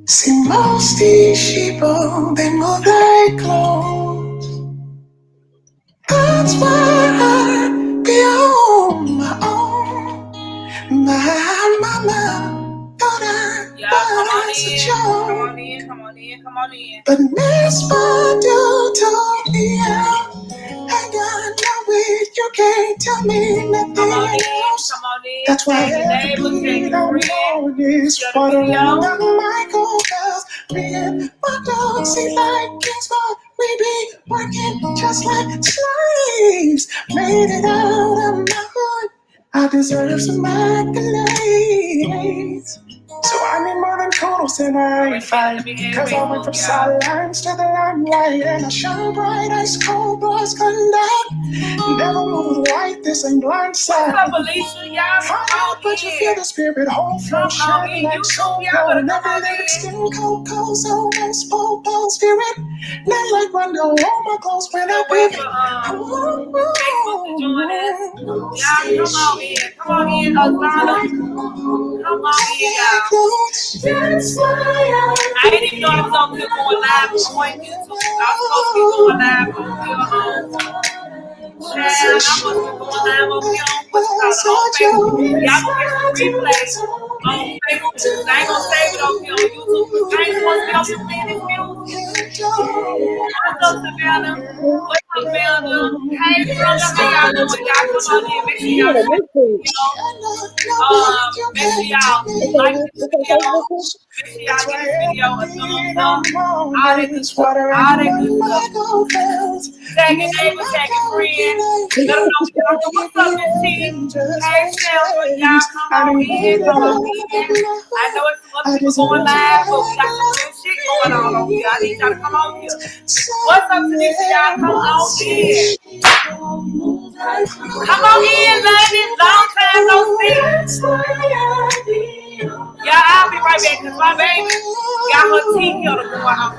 See, most these people, they move like clothes. That's why I be on my own. My mama thought I was a joke. Come on in. But Miss Badu told me I got no way. You can't tell me nothing else. That's why every beat I'm on is watering down my cold bells. Me and my dog see like kings, but we be working just like slaves. Made it out of my hood. I deserve some accolades. So I need more than kudos and I ain't fight. Cause I went from sidelines to the limelight. And I shine bright, ice cold, boys connect. Never moved white, this ain't blindside. Fire, but you feel the spirit, whole flow shining like soul glow. Never lyric still cold, so most po spirit. Not like Rondo, all my clothes when I whip. Come on in, Azana. Come on in, y'all. I didn't even know I was on here going live on YouTube. I was supposed to be going live on here. I must be going live on here on Facebook. Y'all gonna get the replay on Facebook. I ain't gonna save it on here on YouTube. I ain't supposed to be on here playing this music. What's up, Savannah? What's up, Savannah? Hey, brother, how y'all doing? Y'all come on in. Make sure y'all like this video. Make sure y'all like this video. Make sure y'all give this video a thumbs up. All that good stuff. All that good stuff. Tag your neighbor, tag your friend. Let them know what's up, Miss T. Hey, Shelby, y'all come on in. Come on in. I know it's some other people going live, but we got some real shit going on over here. I need y'all to come on here. What's up, Tanisha? Y'all come on in. Come on in, ladies. Long time no see. Yeah, I'll be right back because my baby got her teeth here to go out.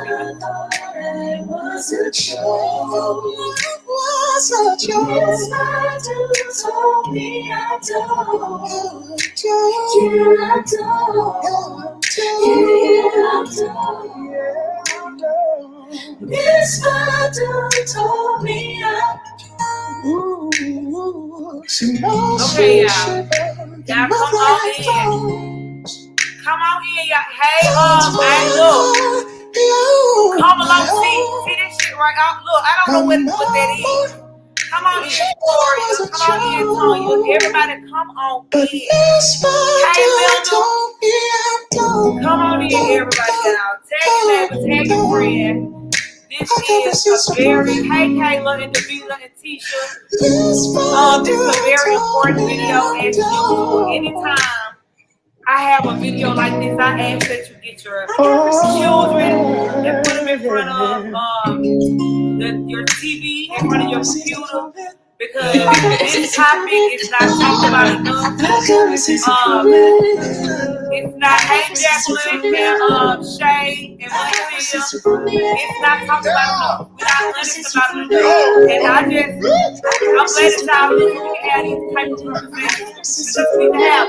Miss Badu told me okay, y'all. Y'all come on in. Come on in, y'all. Hey, hey, look. Come along, see this shit right out. Look, I don't know what that is. Come on in, Victoria. Come on in, Tonya. Everybody, come on in. Hey, Linda. Come on in, everybody, y'all. Tag your neighbor, tag your friend. This is a very, hey, Kayla and Davila and Tisha. This is a very important video, as usual. Anytime I have a video like this, I ask that you get your children and put them in front of your TV, in front of your computer, because this topic is not talked about enough. It's not, hey, Jacqueline and Shay and Marcia. It's not talked about enough. We're not honest about it enough. And I'm glad that y'all can have these type of conversations because we have.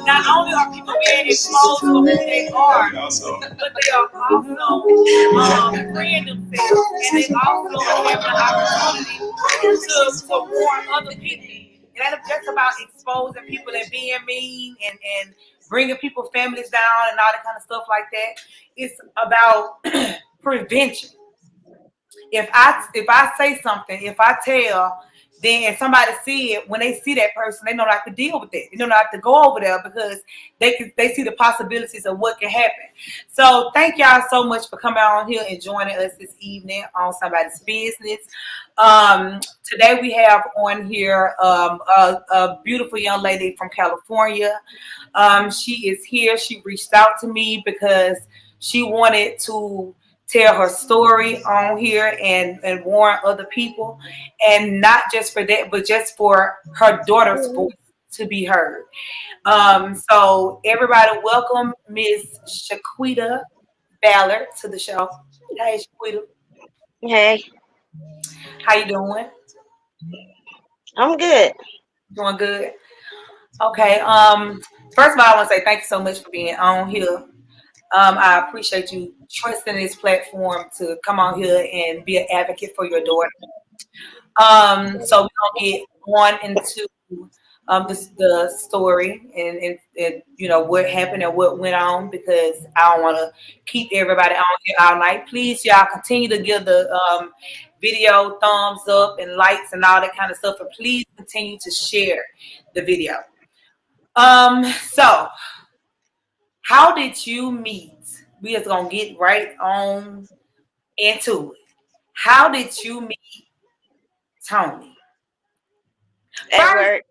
Not only are people being exposed for who they are, but they are also freeing themselves, and they also have the opportunity to warn other people. It ain't just about exposing people and being mean and bringing people's families down and all that kind of stuff like that. It's about prevention. If I say something, if I tell, then somebody see it, when they see that person, they don't have to deal with it. They don't have to go over there because they see the possibilities of what can happen. So thank y'all so much for coming on here and joining us this evening on Somebody's Business. Today we have on here a beautiful young lady from California. She is here. She reached out to me because she wanted to tell her story on here and warn other people, and not just for that, but just for her daughter's voice to be heard. So everybody, welcome Miss Shaquita Ballard to the show. Hey, Shaquita. Hey. How you doing? I'm good. Doing good. Okay. First of all, I want to say thank you so much for being on here. I appreciate you trusting this platform to come on here and be an advocate for your daughter. So we're gonna get on into the story and you know what happened and what went on because I don't want to keep everybody on here all night. Please, y'all continue to give the video thumbs up and likes and all that kind of stuff, and please continue to share the video. So how did you meet? We just gonna get right on into it. How did you meet Tony? At work.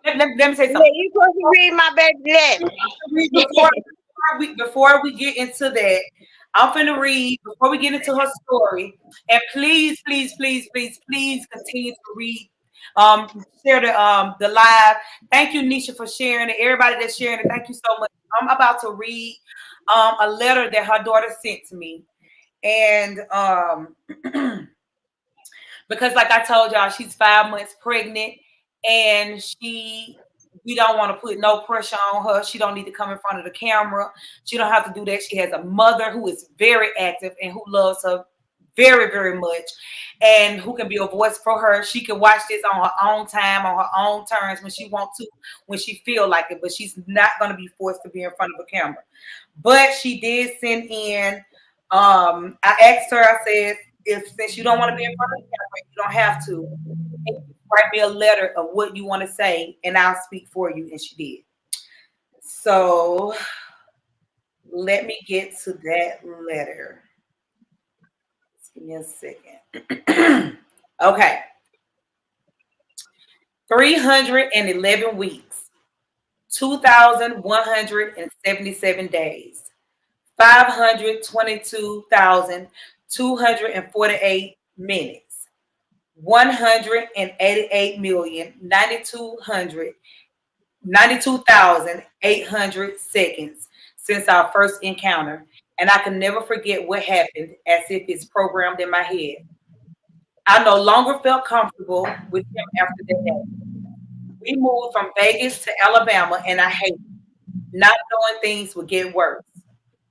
Let me say Yeah, something. you supposed to read my baby letter. Before we get into that, I'm finna read before we get into her story. And please, please, please, please, please continue to read. Share the live. Thank you, Nisha, for sharing it. Everybody that's sharing it, thank you so much. I'm about to read a letter that her daughter sent to me. And because like I told y'all, she's 5 months pregnant and we don't want to put no pressure on her. She don't need to come in front of the camera. She don't have to do that. She has a mother who is very active and who loves her very, very much and who can be a voice for her. She can watch this on her own time, on her own terms when she wants to, when she feel like it, but she's not going to be forced to be in front of a camera. But she did send in, I asked her, I said, since you don't want to be in front of the camera, you don't have to. Write me a letter of what you want to say, and I'll speak for you. And she did. So let me get to that letter. Just give me a second. Okay. 311 weeks, 2,177 days, 522,248 minutes. 188,92,800 seconds since our first encounter, and I can never forget what happened as if it's programmed in my head. I no longer felt comfortable with him after that day. We moved from Vegas to Alabama, and I hated not knowing things would get worse.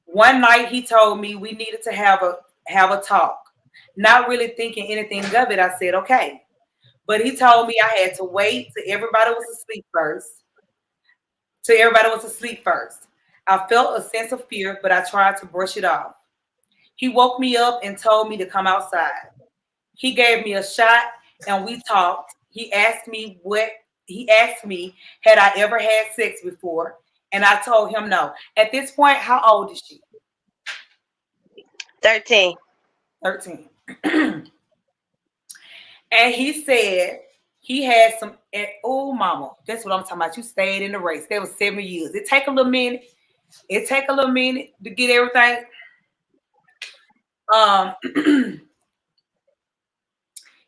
One night he told me we needed to have a talk. Not really thinking anything of it, I said, okay. But he told me I had to wait till everybody was asleep first. I felt a sense of fear, but I tried to brush it off. He woke me up and told me to come outside. He gave me a shot and we talked. He asked me, had I ever had sex before? And I told him no. At this point, how old is she? 13. 13. And he said he had some, oh, mama, that's what I'm talking about. You stayed in the race. That was 7 years. It take a little minute. To get everything.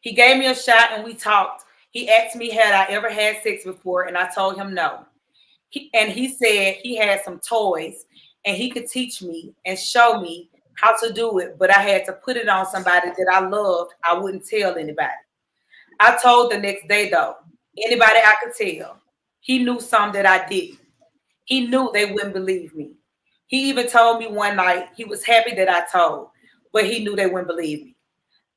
He gave me a shot and we talked. He asked me, had I ever had sex before? And I told him no. He said he had some toys and he could teach me and show me how to do it, but I had to put it on somebody that I loved. I wouldn't tell anybody. I told the next day, though, anybody I could tell. He knew something that I didn't. He knew they wouldn't believe me. He even told me one night he was happy that I told, but he knew they wouldn't believe me.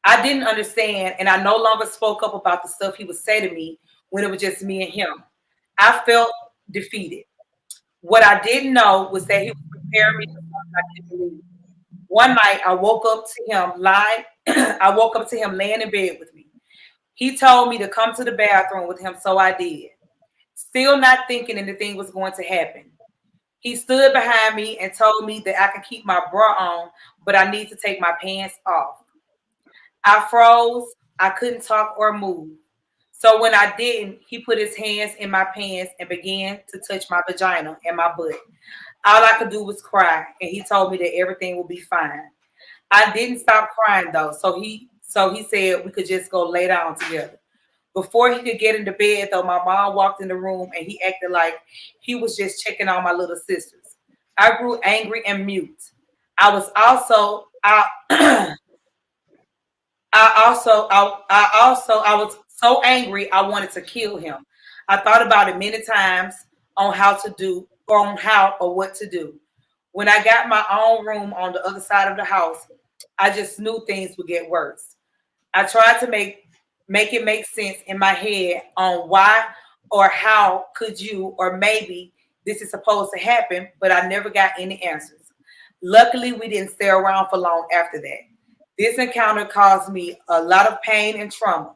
I didn't understand, and I no longer spoke up about the stuff he would say to me when it was just me and him. I felt defeated. What I didn't know was that he was preparing me for something I didn't believe. One night, I woke up to him laying in bed with me. He told me to come to the bathroom with him, so I did. Still not thinking anything was going to happen. He stood behind me and told me that I could keep my bra on, but I need to take my pants off. I froze. I couldn't talk or move. So when I didn't, he put his hands in my pants and began to touch my vagina and my butt. All I could do was cry, and he told me that everything would be fine. I didn't stop crying though, so he said we could just go lay down together. Before he could get into bed though, my mom walked in the room and he acted like he was just checking on my little sisters. I grew angry and mute. I was so angry I wanted to kill him. I thought about it many times on how to do, on how or what to do. When I got my own room on the other side of the house, I just knew things would get worse. I tried to make it make sense in my head on why or how could you or maybe this is supposed to happen, but I never got any answers. Luckily, we didn't stay around for long after that. This encounter caused me a lot of pain and trauma.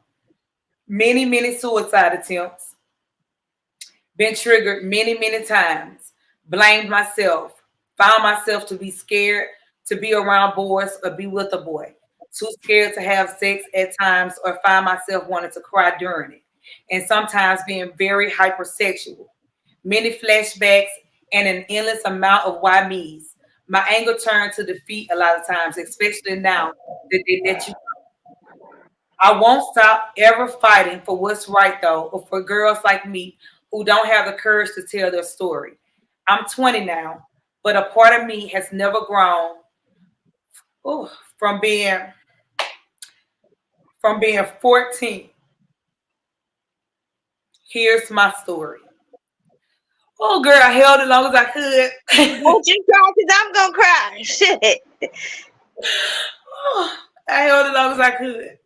Many suicide attempts, been triggered many times, blamed myself, found myself to be scared to be around boys or be with a boy, too scared to have sex at times or find myself wanting to cry during it, and sometimes being very hypersexual. Many flashbacks and an endless amount of why me's. My anger turned to defeat a lot of times, especially now that you I won't stop ever fighting for what's right, though, or for girls like me who don't have the courage to tell their story. I'm 20 now, but a part of me has never grown ooh, from being 14. Here's my story. Oh, girl, I held it as long as I could. Don't you cry, because I'm going to cry. Shit. I held it as long as I could.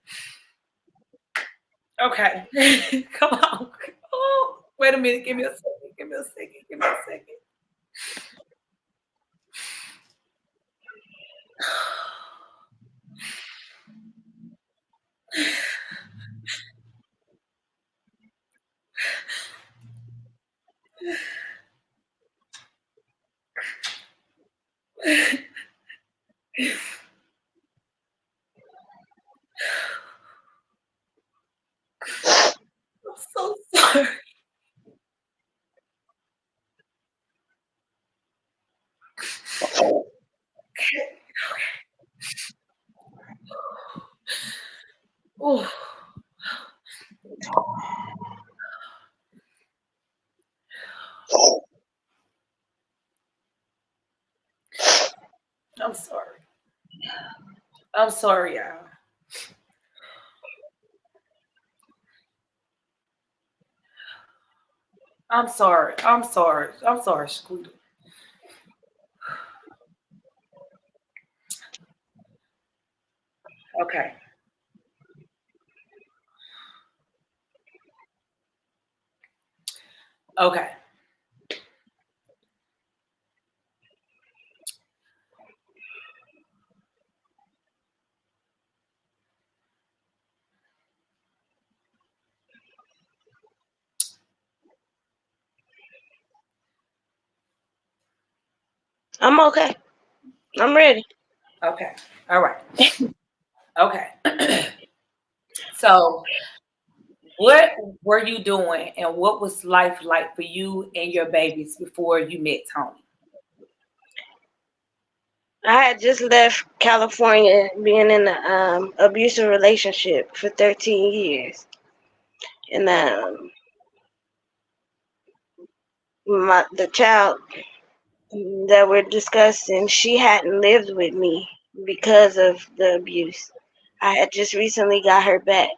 Okay. Come on. Oh, wait a minute. Give me a second. Give me a second. Give me a second. I'm so sorry. Oh, I'm sorry. I'm sorry, y'all. I'm sorry. I'm sorry. I'm sorry, Shaquita. Okay. Okay. I'm okay. I'm ready. Okay. All right. Okay. So, what were you doing and what was life like for you and your babies before you met Tony? I had just left California, being in an abusive relationship for 13 years. And the child that we're discussing, she hadn't lived with me because of the abuse. I had just recently got her back.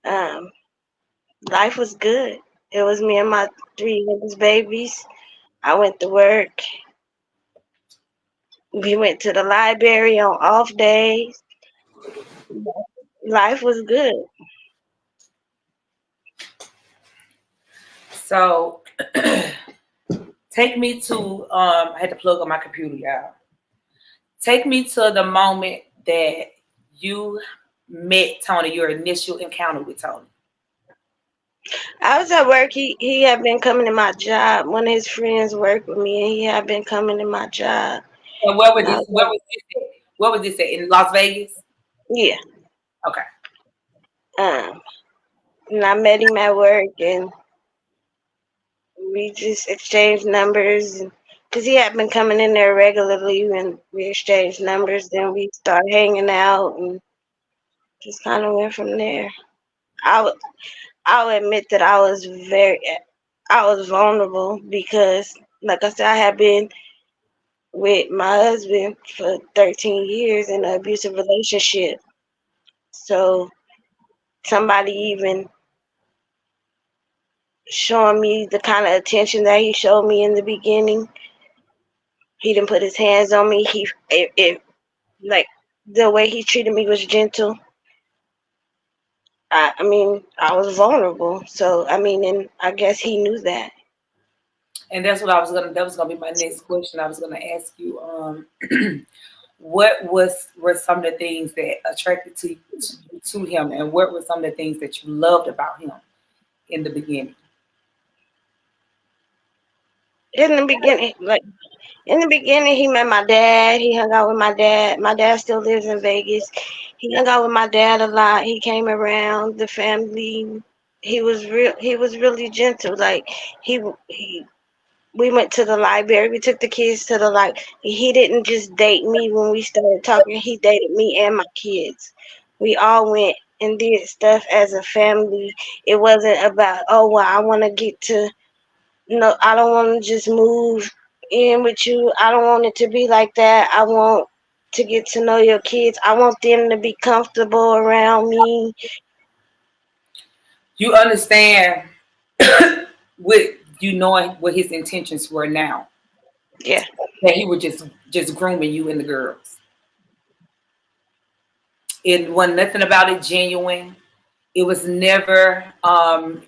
Um, Life was good. It was me and my three youngest babies. I went to work. We went to the library on off days. Life was good. So, take me to I had to plug on my computer, y'all. Take me to the moment that you met Tony, your initial encounter with Tony. I was at work. He had been coming to my job. One of his friends worked with me, and he had been coming to my job. And where was And I this? was like, Where was this at? In Las Vegas? yeah. Okay. And I met him at work, and we just exchanged numbers. Because he had been coming in there regularly, and we exchanged numbers. Then we started hanging out, and just kind of went from there. I'll admit that I was vulnerable because, like I said, I had been with my husband for 13 years in an abusive relationship. So somebody even showing me the kind of attention that he showed me in the beginning. He didn't put his hands on me. It like the way he treated me was gentle. I mean, I was vulnerable. So, I mean, and I guess he knew that. And that's what that was gonna be my next question. I was gonna ask you, what were some of the things that attracted to him, and what were some of the things that you loved about him in the beginning? In the beginning, he met my dad. He hung out with my dad. My dad still lives in Vegas. He hung out with my dad a lot. He came around the family. He was really gentle. Like he we went to the library. We took the kids to the he didn't just date me when we started talking. He dated me and my kids. We all went and did stuff as a family. It wasn't about, oh well, I want to get to, no, I don't want to just move in with you. I don't want it to be like that. I want to get to know your kids. I want them to be comfortable around me. You understand with you knowing what his intentions were now, Yeah. that he was just grooming you and the girls. It wasn't nothing about it genuine. It was never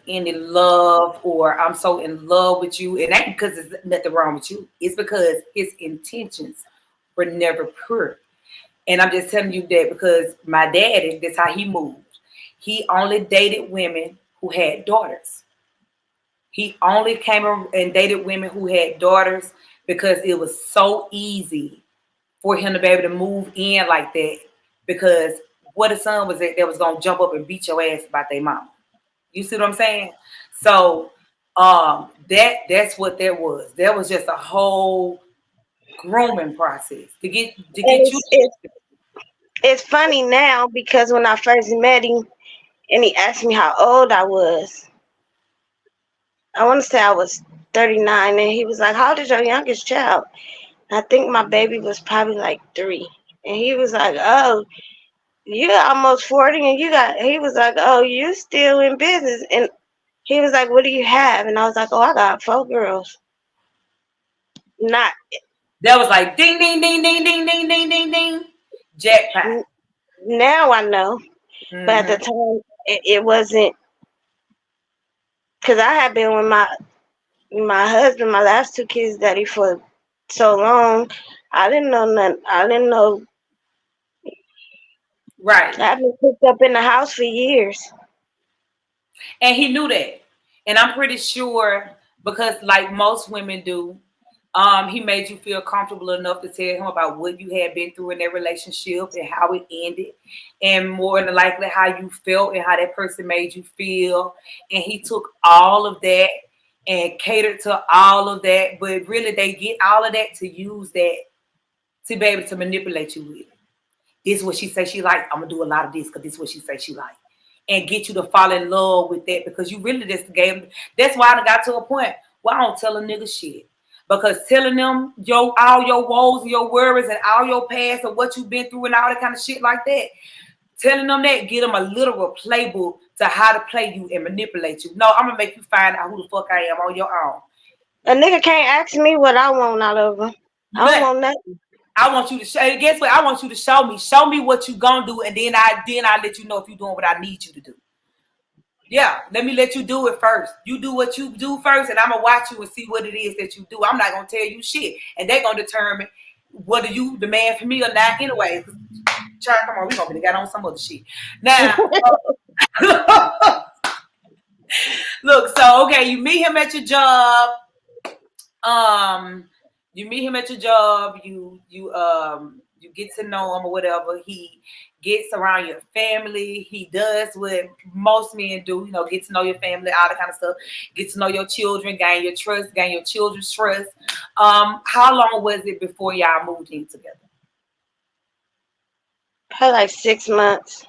any love or I'm so in love with you. It ain't because there's nothing wrong with you. It's because his intentions were never pure. And I'm just telling you that because my daddy, that's how he moved. He only dated women who had daughters. He only came and dated women who had daughters because it was so easy for him to be able to move in like that, because what a son was that was gonna jump up and beat your ass about their mama. You see what I'm saying? So that's what that was. That was just a whole grooming process to get And you. it's funny now because when I first met him and he asked me how old I was, I want to say I was 39, and he was like, "How old is your youngest child?" I think my baby was probably like 3, and he was like, "Oh, you almost 40, and you got." He was like, "Oh, you still in business?" And he was like, "What do you have?" And I was like, "Oh, I got 4 girls." Not That was like ding ding ding ding ding ding ding ding ding, jackpot. now I know, but at the Mm-hmm. time it wasn't, because I had been with my husband, my last 2 kids, daddy for so long. I didn't know nothing. I didn't know. Right. I've been cooped up in the house for years. And he knew that. And I'm pretty sure because like most women do, he made you feel comfortable enough to tell him about what you had been through in that relationship and how it ended, and more than likely how you felt and how that person made you feel. And he took all of that and catered to all of that, but really they get all of that to use that to be able to manipulate you with. This is what she says she like. I'm gonna do a lot of this because this is what she says she like, and get you to fall in love with that because you really just gave. That's why I got to a point where I don't tell a nigga shit, because telling them all your woes and your worries and all your past and what you've been through and all that kind of shit like that, telling them that, get them a literal playbook to how to play you and manipulate you. No, I'm gonna make you find out who the fuck I am on your own. A nigga can't ask me what I want out of him. I don't But want nothing. I want you to show. Guess what? I want you to show me. Show me what you gonna do, and then I let you know if you're doing what I need you to do. Yeah, let me let you do it first. You do what you do first, and I'm gonna watch you and see what it is that you do. I'm not gonna tell you shit, and they're gonna determine whether you demand for me or not. Anyway, Charlie, come on, we gonna get on some other shit now. Look, so okay, you meet him at your job. Um, you meet him at your job. You get to know him or whatever. He gets around your family. He does what most men do. You know, get to know your family, all that kind of stuff. Get to know your children, gain your trust, gain your children's trust. How long was it before y'all moved in together? Probably like 6 months.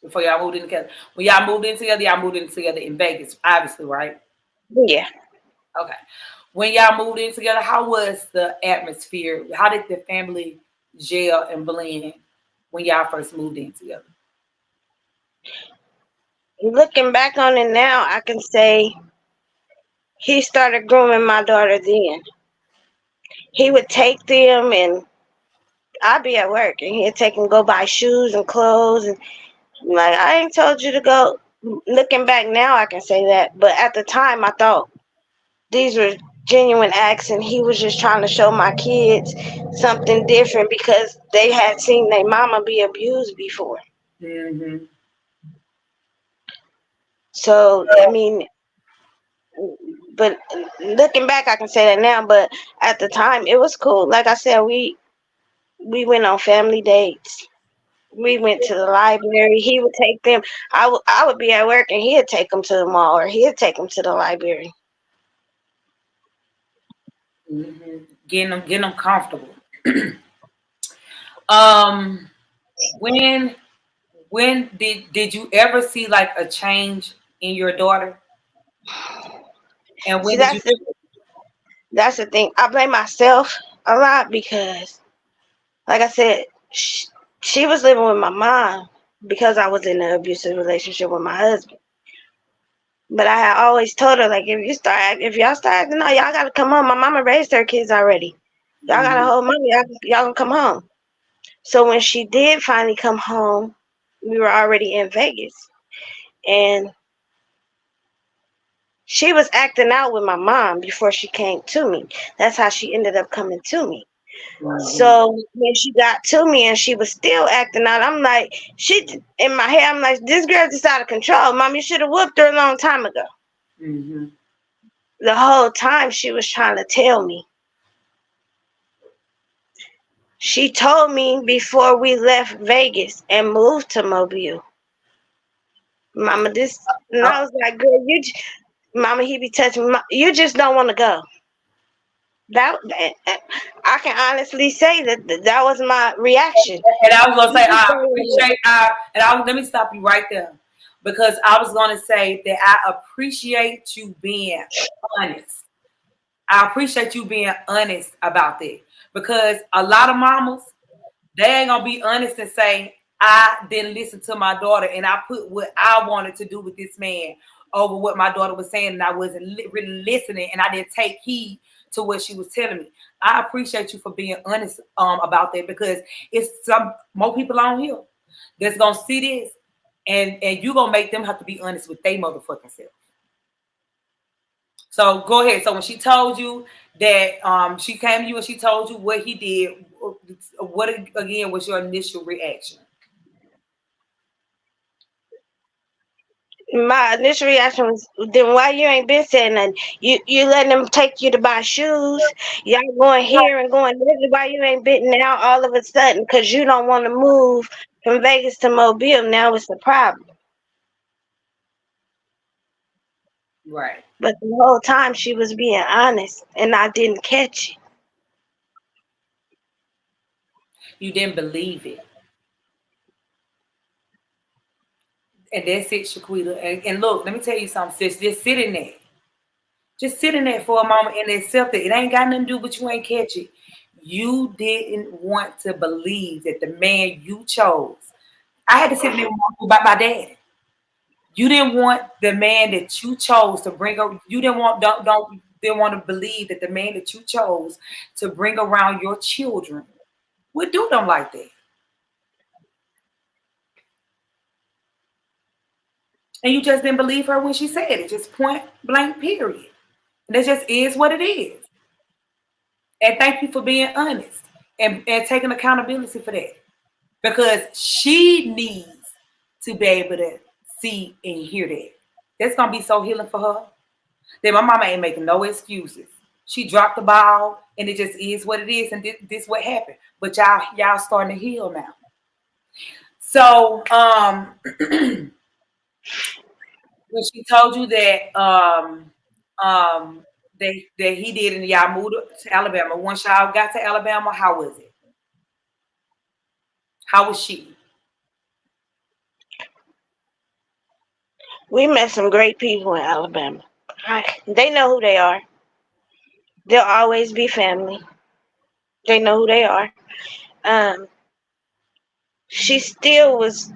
Before y'all moved in together. When y'all moved in together, y'all moved in together in Vegas, obviously, right? Yeah. Okay. When y'all moved in together, how was the atmosphere? How did the family gel and blend when y'all first moved in together? Looking back on it now, I can say he started grooming my daughter then. He would take them, and I'd be at work, and he'd take them go buy shoes and clothes, and like, I ain't told you to go. Looking back now, I can say that, but at the time, I thought these were genuine acts, and he was just trying to show my kids something different because they had seen their mama be abused before. Mm-hmm. So, I mean, but looking back, I can say that now, but at the time, it was cool. Like I said, we went on family dates. We went to the library. He would take them. I would be at work, and he'd take them to the mall, or he'd take them to the library. Mm-hmm. Getting them comfortable. um, when did you ever see like a change in your daughter? And See, when did you? that's the thing. I blame myself a lot because, like I said, she was living with my mom because I was in an abusive relationship with my husband. But I had always told her, like, if y'all start acting out, y'all gotta come home. My mama raised her kids already. Y'all got a whole money. Y'all gonna come home. So when she did finally come home, we were already in Vegas, and she was acting out with my mom before she came to me. That's how she ended up coming to me. So when she got to me and she was still acting out, I'm like, in my head, I'm like, this girl's just out of control. Mom, you should have whooped her a long time ago. Mm-hmm. The whole time she was trying to tell me. She told me before we left Vegas and moved to Mobile. Mama, and I was like, girl, Mama, he be touching me. You just don't want to go. That I can honestly say that was my reaction. And I was gonna say let me stop you right there, because I was gonna say that I appreciate you being honest. I appreciate you being honest about that, because a lot of mamas, they ain't gonna be honest and say, I didn't listen to my daughter and I put what I wanted to do with this man over what my daughter was saying, and I wasn't really listening, and I didn't take heed to what she was telling me. I appreciate you for being honest about that, because it's some more people on here that's gonna see this, and you gonna make them have to be honest with their motherfucking self. So go ahead. So when she told you that she came to you and she told you what he did, what again was your initial reaction? My initial reaction was, then why you ain't been saying nothing? You letting them take you to buy shoes. Y'all going here and going there. Why you ain't been now all of a sudden? Because you don't want to move from Vegas to Mobile. Now it's the problem. Right. But the whole time she was being honest, and I didn't catch it. You didn't believe it. And that's it, Shaquita. And look, let me tell you something, sis. Just sit in there. Just sit in there for a moment and accept it. It ain't got nothing to do with you ain't catch it. You didn't want to believe that the man you chose. I had to sit there about my dad. You didn't want the man that you chose to bring up. You didn't want didn't want to believe that the man that you chose to bring around your children would do them like that. And you just didn't believe her when she said it. Just point blank, period. That just is what it is. And thank you for being honest and taking accountability for that. Because she needs to be able to see and hear that. That's going to be so healing for her. That my mama ain't making no excuses. She dropped the ball and it just is what it is. And this what happened. But y'all starting to heal now. So, when she told you that that he did and y'all moved to Alabama. Once y'all got to Alabama, how was it? How was she? We met some great people in Alabama. They know who they are. They'll always be family. They know who they are. She still was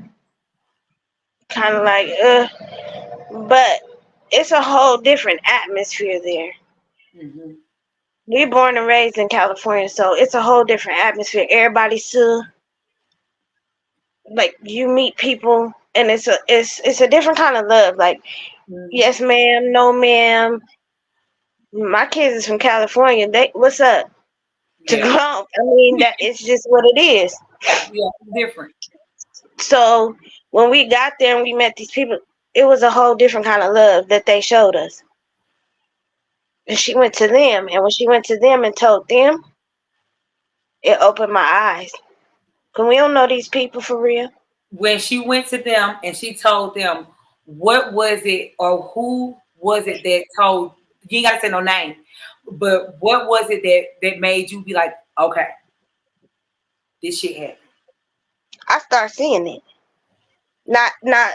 kind of like, but it's a whole different atmosphere there. Mm-hmm. We born and raised in California, so it's a whole different atmosphere. Everybody's so like you meet people, and it's a different kind of love. Like, Mm-hmm. yes, ma'am, no, ma'am. My kids is from California. They what's up to Yeah. grown? I mean, that it's just what it is. Yeah, different. So when we got there and we met these people, it was a whole different kind of love that they showed us. And she went to them, and when she went to them and told them, it opened my eyes. Cause we don't know these people for real. When she went to them and she told them, what was it or who was it that told you ain't gotta say no name, but what was it that made you be like, okay, this shit happened? I start seeing it, not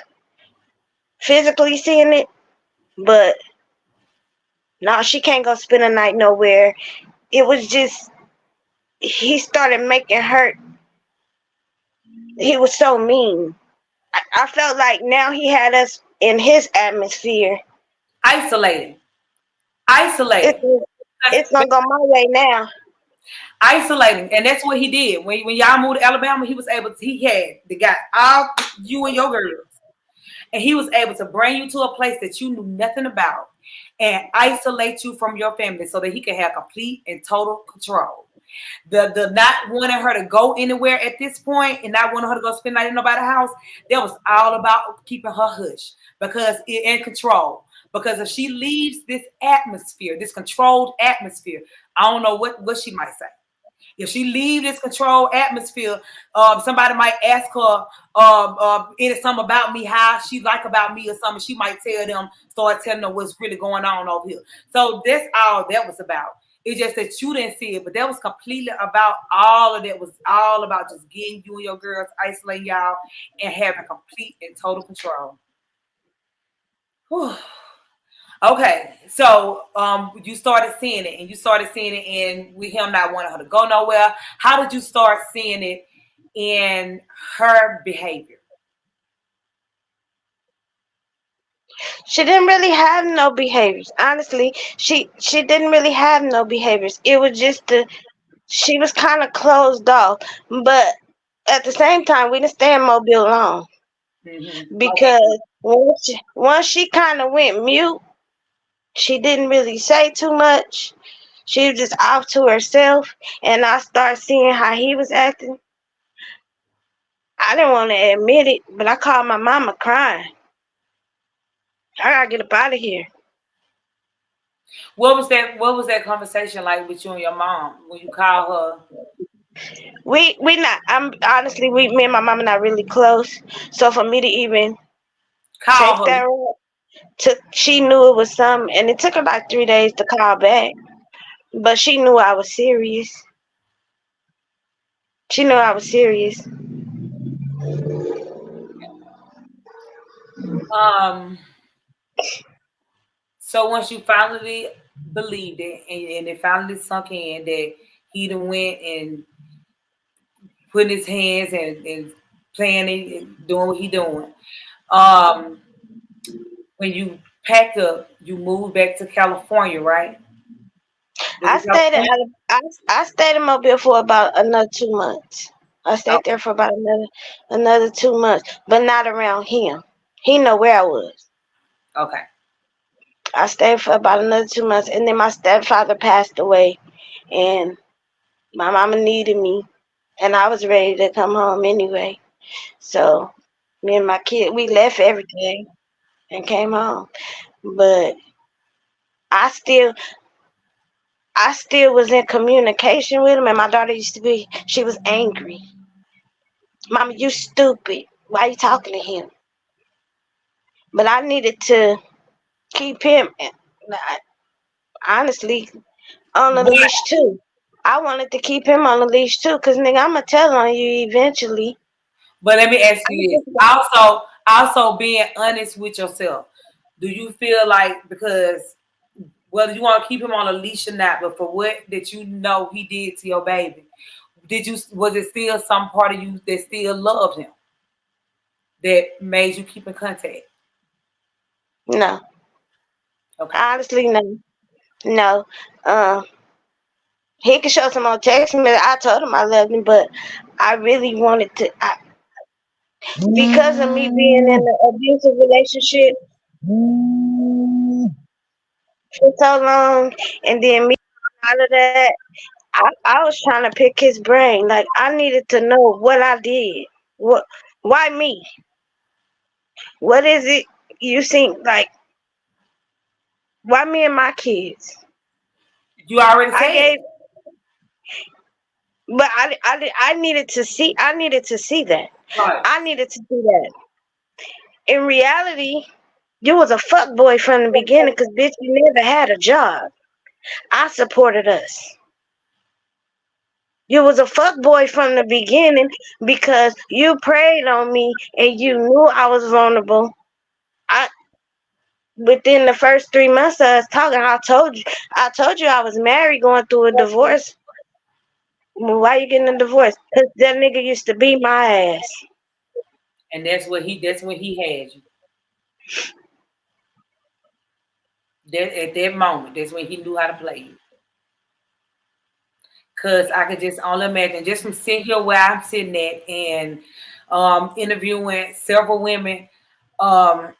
physically seeing it, but no, she can't go spend a night nowhere. It was just he started making her. He was so mean. I felt like now he had us in his atmosphere. Isolating. It's it's gonna go my way now. Isolating, and that's what he did. When y'all moved to Alabama, he got all you and your girls, and he was able to bring you to a place that you knew nothing about and isolate you from your family so that he could have complete and total control. The not wanting her to go anywhere at this point and not wanting her to go spend the night in nobody's house, that was all about keeping her hush because in control. Because if she leaves this atmosphere, this controlled atmosphere, I don't know what she might say. If she leave this controlled atmosphere, somebody might ask her something about me, how she like about me or something. She might start telling them what's really going on over here. So that's all that was about. It's just that you didn't see it, but that was completely about all of that. Was all about just getting you and your girls, isolating y'all, and having complete and total control. Whew. Okay, so you started seeing it, and and with him not wanting her to go nowhere. How did you start seeing it in her behavior? She didn't really have no behaviors. Honestly, she didn't really have no behaviors. It was just she was kind of closed off. But at the same time, we didn't stay in Mobile long because once she kind of went mute, she didn't really say too much. She was just off to herself, and I started seeing how he was acting. I didn't want to admit it, but I called my mama crying. I gotta get up out of here. What was that conversation like with you and your mom when you called her? We not. I'm honestly, me and my mama not really close. So for me to even Call take that route, she knew it was something, and it took her like 3 days to call back. But she knew I was serious. She knew I was serious. So once you finally believed it and it finally sunk in that he done went and putting his hands and planning and doing what he doing. When you packed up, you moved back to California, right? I stayed in Mobile for about another 2 months. I stayed there for about another 2 months, but not around him. He know where I was. Okay. I stayed for about another 2 months, and then my stepfather passed away, and my mama needed me, and I was ready to come home anyway. So me and my kid, we left everything and came home. But I still was in communication with him, and my daughter she was angry. Mama, you stupid. Why you talking to him? But I needed to keep him, honestly, on the leash too. I wanted to keep him on the leash too, because nigga, I'm going to tell on you eventually. But let me ask you this. Also being honest with yourself. Do you feel like, because whether you want to keep him on a leash or not, but for what that you know he did to your baby, was it still some part of you that still loved him, that made you keep in contact? No. Okay. Honestly, no. No. He could show some more text me. I told him I loved him, but I really wanted to. Because of me being in an abusive relationship for so long, and then me out of that, I was trying to pick his brain. Like I needed to know what I did. What? Why me? What is it you think? Like why me and my kids? You already I said gave, it. but I needed to see. I needed to see that. Right. I needed to do that. In reality, you was a fuck boy from the beginning, cause bitch, you never had a job. I supported us. You was a fuck boy from the beginning because you preyed on me and you knew I was vulnerable. I Within the first 3 months of us talking, I told you I was married going through a divorce. Well, why you getting a divorce? Cause that nigga used to beat my ass. And that's when he had you. At that moment, that's when he knew how to play you. Cause I could just only imagine, just from sitting here where I'm sitting at and interviewing several women, um,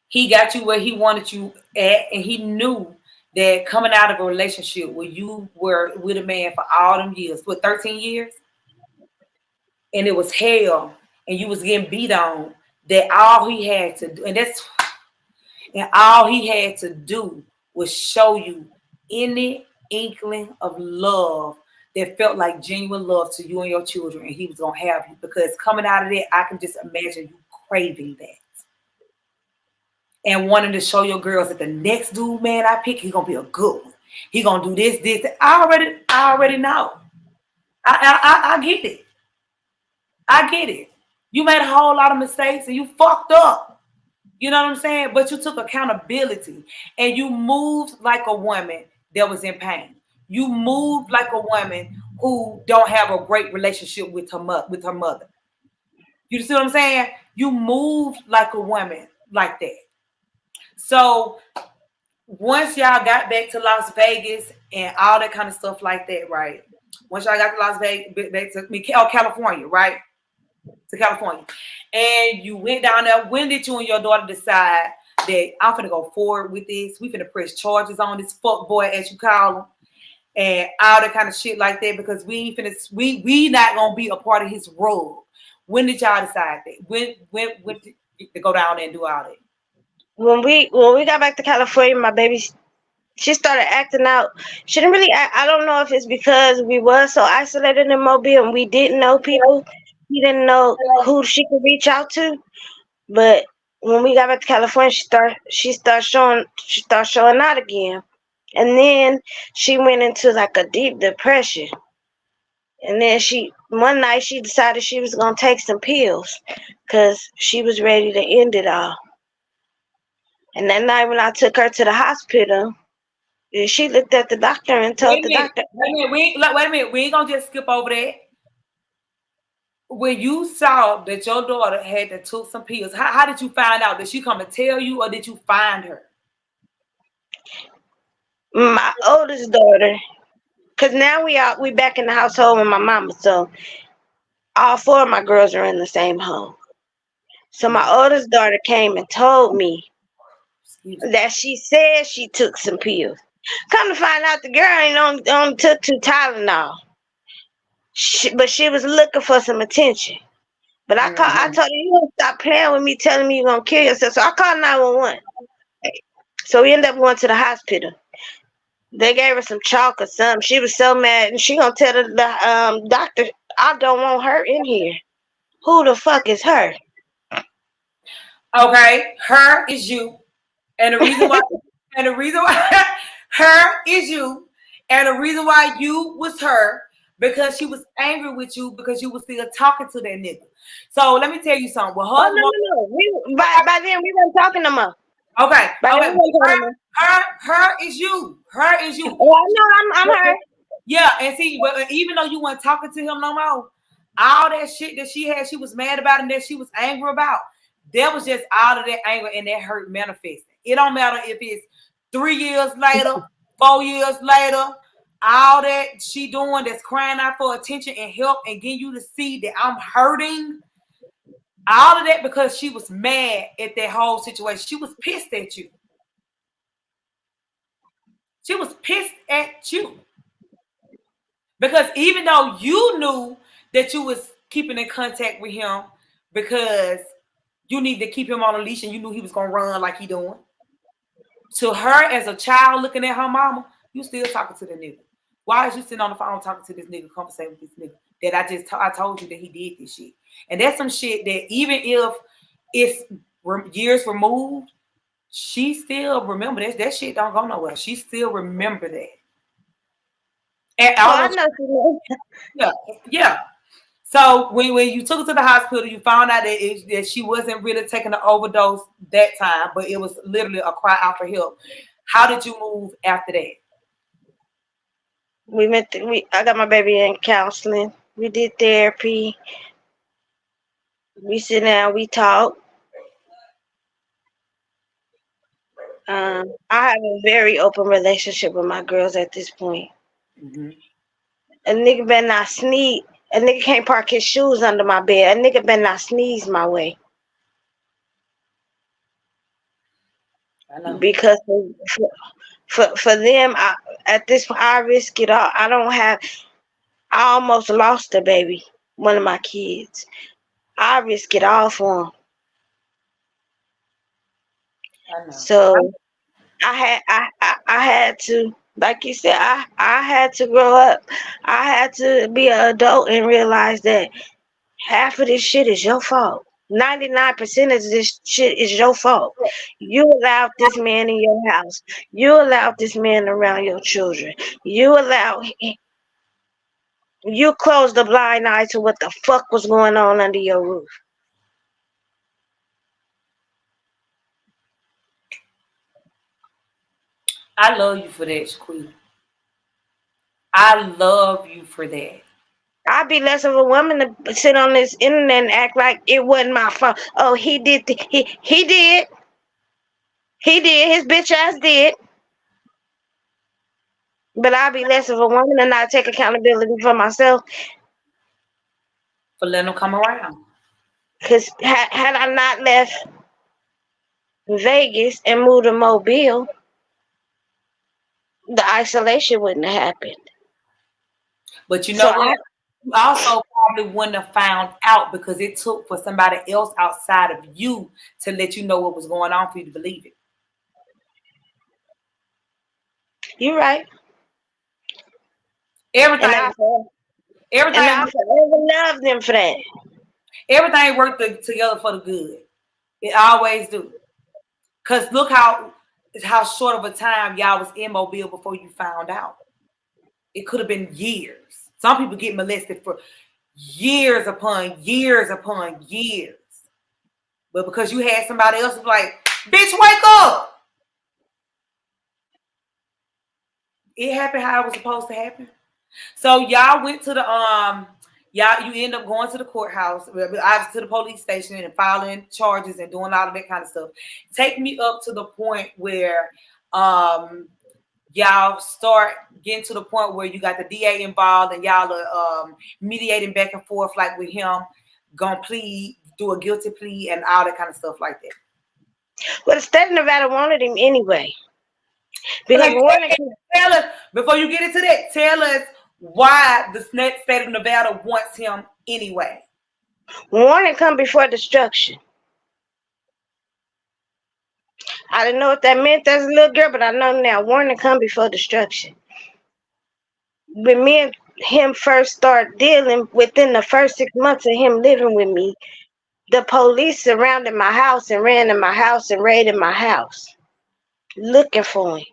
he got you where he wanted you at, and he knew that coming out of a relationship where you were with a man for all them years, 13 years, and it was hell, and you was getting beat on, that all he had to do, and all he had to do was show you any inkling of love that felt like genuine love to you and your children, and he was gonna have you. Because coming out of that, I can just imagine you craving that and wanting to show your girls that the next dude, man, I pick, he's gonna be a good one. He gonna do this, this. That. I already know. I get it. I get it. You made a whole lot of mistakes and you fucked up. You know what I'm saying? But you took accountability and you moved like a woman that was in pain. You moved like a woman who don't have a great relationship with her mother. You see what I'm saying? You moved like a woman like that. So once y'all got back to Las Vegas and all that kind of stuff like that, right? Once y'all got to Las Vegas, back to California, right? To California. And you went down there. When did you and your daughter decide that I'm finna go forward with this? We finna press charges on this fuck boy, as you call him, and all that kind of shit like that, because we ain't finna, we not gonna be a part of his role. When did y'all decide that? When did you go down there and do all that? When we got back to California, my baby, she started acting out. She didn't really act. I don't know if it's because we were so isolated in Mobile and we didn't know people. We didn't know who she could reach out to. But when we got back to California, she started showing out again. And then she went into like a deep depression. And then one night she decided she was gonna take some pills because she was ready to end it all. And that night when I took her to the hospital, she looked at the doctor and told the doctor, Wait a minute. We ain't gonna just skip over that. When you saw that your daughter had to took some pills, how did you find out? Did she come and tell you, or did you find her? my oldest daughter, because now we back in the household with my mama, so all four of my girls are in the same home. So my oldest daughter came and told me that she said she took some pills. Come to find out, the girl ain't only took 2 Tylenol. But she was looking for some attention. But I told her, you gonna stop playing with me, telling me you're gonna kill yourself. So I called 911. So we ended up going to the hospital. They gave her some chalk or something. She was so mad, and she gonna tell the doctor, I don't want her in here. Who the fuck is her? Okay, her is you, and the reason why, her is you, and the reason why you was her, because she was angry with you because you was still talking to that nigga. So let me tell you something. Well, Oh no. By then we weren't talking no more. Okay. By then we weren't talking no more. Her is you. Her is you. Oh, I know, I'm her. Yeah, and see, but even though you weren't talking to him no more, all that shit that she had, she was mad about and that she was angry about, that was just all of that anger and that hurt manifesting. It don't matter if it's 3 years later, 4 years later, all that she doing that's crying out for attention and help and getting you to see that I'm hurting. All of that because she was mad at that whole situation. She was pissed at you. She was pissed at you. Because even though you knew that you was keeping in contact with him because you need to keep him on a leash and you knew he was going to run like he doing. To her as a child looking at her mama, you still talking to the nigga. Why is you sitting on the phone talking to this nigga, conversating with this nigga that I told you that he did this shit? And that's some shit that even if it's years removed, she still remember that. That shit don't go nowhere. She still remember that. And I know. Yeah. So when you took her to the hospital, you found out that she wasn't really taking an overdose that time, but it was literally a cry out for help. How did you move after that? I got my baby in counseling. We did therapy. We sit down, we talk. I have a very open relationship with my girls at this point. Mm-hmm. A nigga better not sneeze. A nigga can't park his shoes under my bed. A nigga better not sneeze my way. I know. Because for them, at this point, I risk it all. I almost lost a baby, one of my kids. I risk it all for them. I know. So I had to, like you said, I had to grow up. I had to be an adult and realize that half of this shit is your fault. 99% of this shit is your fault. You allowed this man in your house. You allowed this man around your children. You closed a blind eye to what the fuck was going on under your roof. I love you for that, Shaquita. I love you for that. I'd be less of a woman to sit on this internet and act like it wasn't my fault. Oh, he did. He did. He did. His bitch ass did. But I'd be less of a woman and not take accountability for myself. For letting them come around. Because had I not left Vegas and moved to Mobile, the isolation wouldn't have happened. But you know what? You also probably wouldn't have found out because it took for somebody else outside of you to let you know what was going on for you to believe it. You're right. Everything. And I forever love them for that. Everything worked together for the good. It always do. Cause look how short of a time y'all was in Mobile before you found out. It could have been years. Some people get molested for years upon years upon years. But because you had somebody else who's like, bitch, wake up. It happened how it was supposed to happen. So y'all went to the you end up going to the courthouse, obviously to the police station and filing charges and doing all of that kind of stuff. Take me up to the point where y'all start getting to the point where you got the DA involved and y'all are mediating back and forth, like with him gonna plead, do a guilty plea and all that kind of stuff like that. Well, the state of Nevada wanted him anyway. Because tell us, before you get into that, tell us why the state of Nevada wants him anyway. Warning come before destruction. I didn't know what that meant as a little girl, but I know now. Warning come before destruction. When me and him first start dealing, within the first 6 months of him living with me, the police surrounded my house and ran in my house and raided my house, looking for him.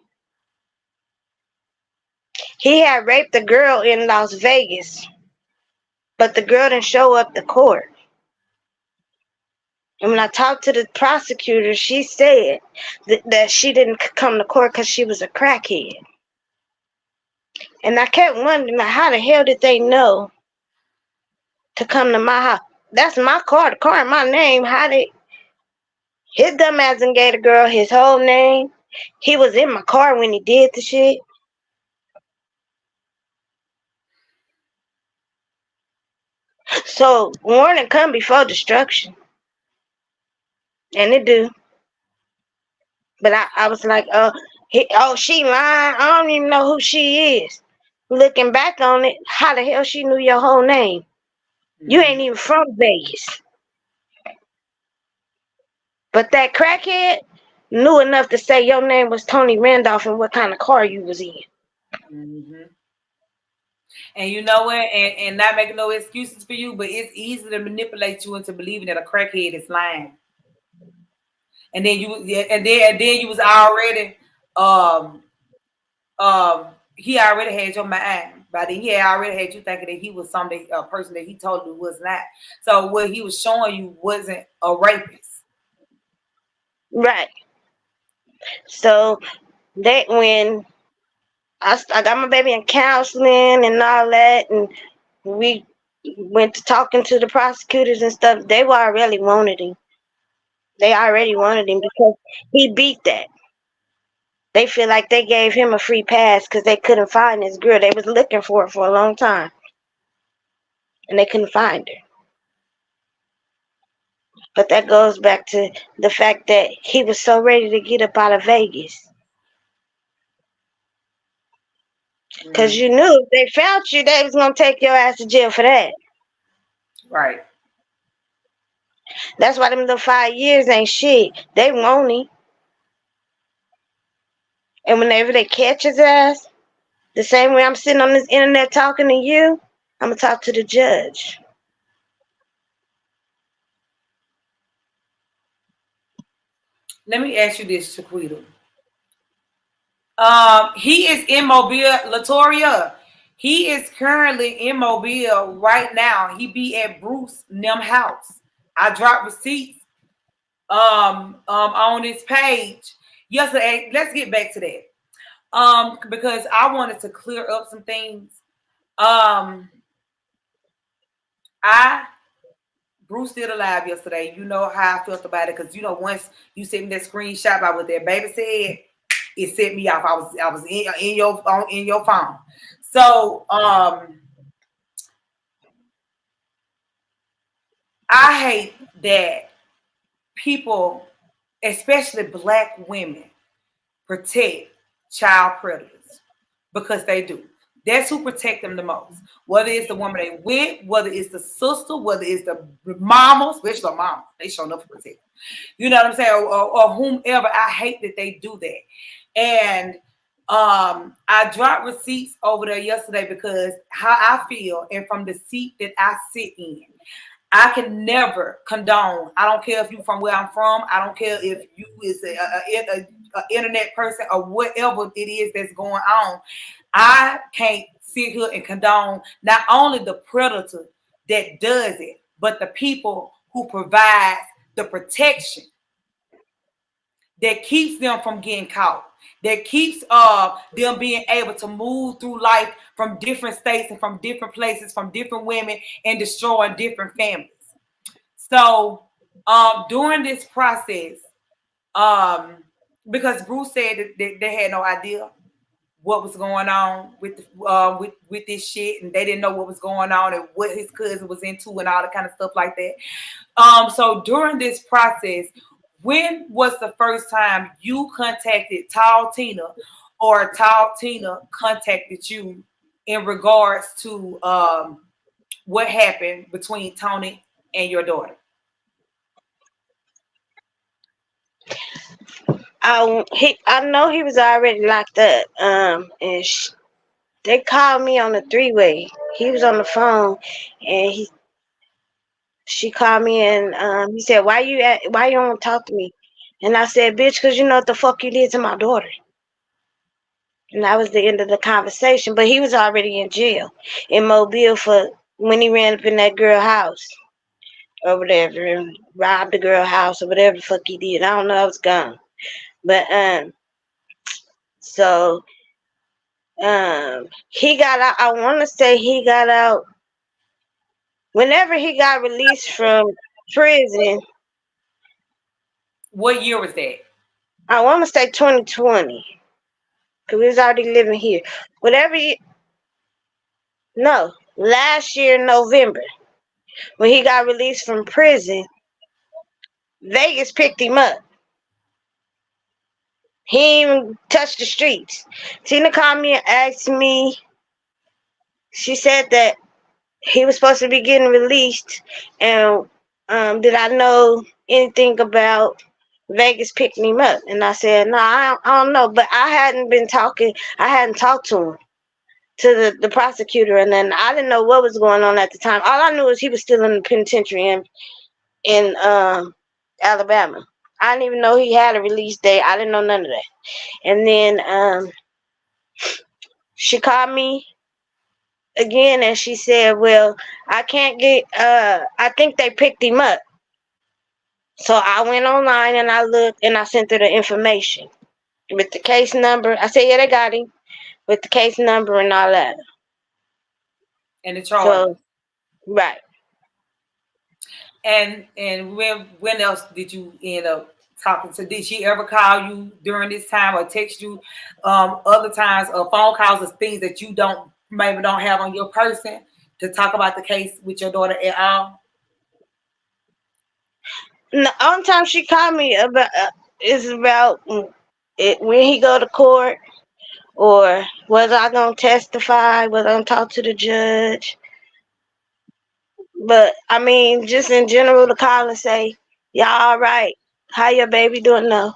He had raped a girl in Las Vegas, but the girl didn't show up to court. And when I talked to the prosecutor, she said that she didn't come to court because she was a crackhead. And I kept wondering, like, how the hell did they know to come to my house? That's my car, the car in my name. How did His dumb ass and gave the girl his whole name. He was in my car when he did the shit. So warning come before destruction. And it do. But I was like, she lying. I don't even know who she is. Looking back on it, how the hell she knew your whole name? You ain't even from Vegas. But that crackhead knew enough to say your name was Tony Randolph and what kind of car you was in. Mm-hmm. And you know what? And not making no excuses for you, but it's easy to manipulate you into believing that a crackhead is lying. And then you was already he already had your mind. By then he already had you thinking that he was a person that he totally was not. So what he was showing you wasn't a rapist. Right. So that when I got my baby in counseling and all that, and we went to talking to the prosecutors and stuff, they were already wanted him. They already wanted him because he beat that. They feel like they gave him a free pass because they couldn't find this girl. They was looking for her for a long time, and they couldn't find her. But that goes back to the fact that he was so ready to get up out of Vegas. Because you knew if they found you, they was going to take your ass to jail for that. Right. That's why them little 5 years ain't shit. They want him. And whenever they catch his ass, the same way I'm sitting on this internet talking to you, I'm going to talk to the judge. Let me ask you this, Shaquita. He is in Mobile, Latoria. He is currently in Mobile right now. He be at Bruce Nem house. I dropped receipts on this page yesterday. Let's get back to that. Because I wanted to clear up some things. Bruce still alive yesterday. You know how I felt about it, because you know once you sent me that screenshot about what that baby said, it set me off. I was in your phone. So I hate that people, especially black women, protect child predators, because they do. That's who protect them the most. Whether it's the woman they with, whether it's the sister, whether it's the mama, especially the mama, they show enough to protect them. You know what I'm saying? Or whomever. I hate that they do that. And I dropped receipts over there yesterday because how I feel, and from the seat that I sit in, I can never condone. I don't care if you from where I'm from. I don't care if you is a internet person or whatever it is that's going on. I can't sit here and condone not only the predator that does it, but the people who provide the protection that keeps them from getting caught, that keeps them being able to move through life from different states and from different places, from different women, and destroying different families. So during this process, because Bruce said that they had no idea what was going on with this shit, and they didn't know what was going on and what his cousin was into and all that kind of stuff like that. So during this process, when was the first time you contacted Tall Tina, or Tall Tina contacted you in regards to what happened between Tony and your daughter? I know he was already locked up. And they called me on the 3-way. He was on the phone, and she called me, and he said, "Why you don't want to talk to me?" And I said, "Bitch, because you know what the fuck you did to my daughter." And that was the end of the conversation. But he was already in jail in Mobile for when he ran up in that girl house or whatever and robbed the girl house or whatever the fuck he did. I don't know. I was gone. But so he got out. I want to say he got out whenever he got released from prison. What year was that? I want to say 2020. Because we was already living here. Whatever you... No. Last year, November. When he got released from prison, Vegas picked him up. He didn't even touched the streets. Tina called me and asked me, she said that he was supposed to be getting released, and did I know anything about Vegas picking him up? And I said, no, I don't know, but I hadn't talked to him, to the prosecutor, and then I didn't know what was going on at the time. All I knew was he was still in the penitentiary in Alabama. I didn't even know he had a release date. I didn't know none of that. And then she called me again and she said, well, I can't get I think they picked him up. So I went online and I looked and I sent her the information with the case number. I said, yeah, they got him, with the case number and all that. And the charge. So, right. And when else did you end up talking to? Did she ever call you during this time or text you other times, or phone calls or things that you maybe don't have on your person to talk about the case with your daughter at all? The only time she called me about is about when he go to court, or whether I gonna testify, whether I'm talk to the judge. But I mean, just in general, to call and say, y'all all right? How your baby doing? No.